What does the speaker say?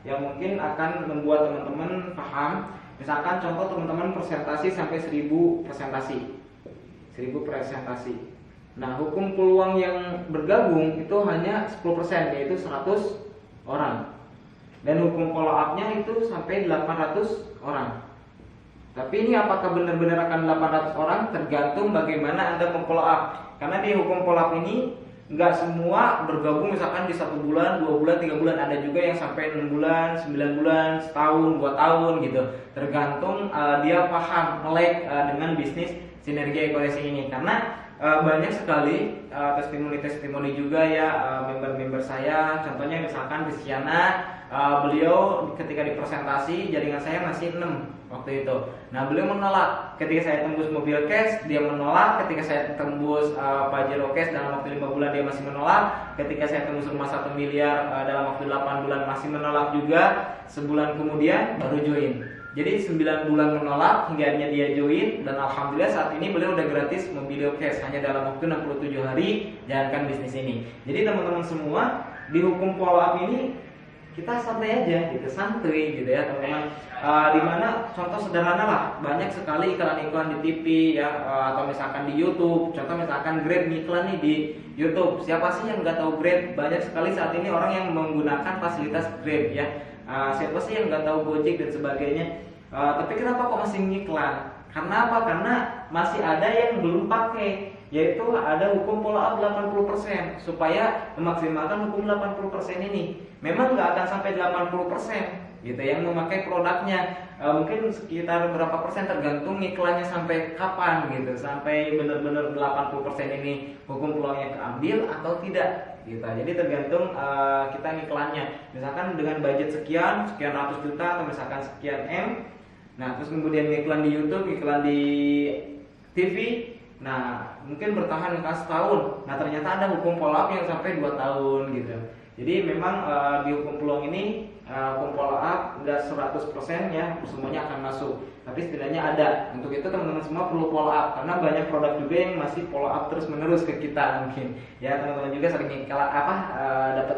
yang mungkin akan membuat teman-teman paham. Misalkan contoh teman-teman presentasi sampai 1000 presentasi. 1000 presentasi. Nah, hukum peluang yang bergabung itu hanya 10%, yaitu 100 orang. Dan hukum follow up-nya itu sampai 800 orang. Tapi ini apakah benar-benar akan 800 orang? Tergantung bagaimana Anda memfollow up. Karena di hukum follow up ini nggak semua bergabung misalkan di 1 bulan, 2 bulan, 3 bulan. Ada juga yang sampai 6 bulan, 9 bulan, setahun, 2 tahun gitu. Tergantung dia paham, melek dengan bisnis sinergi ekonomi ini. Karena banyak sekali testimoni-testimoni juga ya member-member saya. Contohnya misalkan Rizkyana, beliau ketika dipresentasi jaringan saya masih 6 waktu itu. Nah, beliau menolak ketika saya tembus mobil cash, dia menolak. Ketika saya tembus Pajero cash dalam waktu 5 bulan, dia masih menolak. Ketika saya tembus rumah 1 miliar dalam waktu 8 bulan, masih menolak juga. Sebulan kemudian baru join. Jadi 9 bulan menolak hingga akhirnya dia join, dan alhamdulillah saat ini beliau udah gratis mobil cash hanya dalam waktu 67 hari jalankan bisnis ini. Jadi teman-teman semua, di hukum follow up ini kita santai aja gitu, santuy gitu ya teman-teman. Dimana contoh sederhana lah, banyak sekali iklan-iklan di TV ya, atau misalkan di YouTube. Contoh misalkan Grab iklan nih di YouTube. Siapa sih yang nggak tahu Grab? Banyak sekali saat ini orang yang menggunakan fasilitas Grab ya. Siapa sih yang nggak tahu Gojek dan sebagainya. Tapi kenapa kok masih ngiklan? Karena apa? Karena masih ada yang belum pakai, yaitu ada hukum follow up 80%, supaya memaksimalkan hukum 80% ini. Memang nggak akan sampai 80% gitu yang memakai produknya, mungkin sekitar berapa persen tergantung iklannya sampai kapan gitu, sampai benar-benar 80% ini hukum peluangnya keambil atau tidak gitu. Jadi tergantung kita ngiklannya. Misalkan dengan budget sekian ratus juta atau misalkan sekian M. Nah, terus kemudian iklan di YouTube, iklan di TV. Nah, mungkin bertahan setahun. Nah, ternyata ada hukum follow up yang sampai 2 tahun gitu. Jadi memang di hukum peluang ini hukum follow up enggak 100% ya semuanya akan masuk. Tapi setidaknya ada. Untuk itu teman-teman semua perlu follow up, karena banyak produk juga yang masih follow up terus-menerus ke kita mungkin. Ya, teman-teman juga sering dapat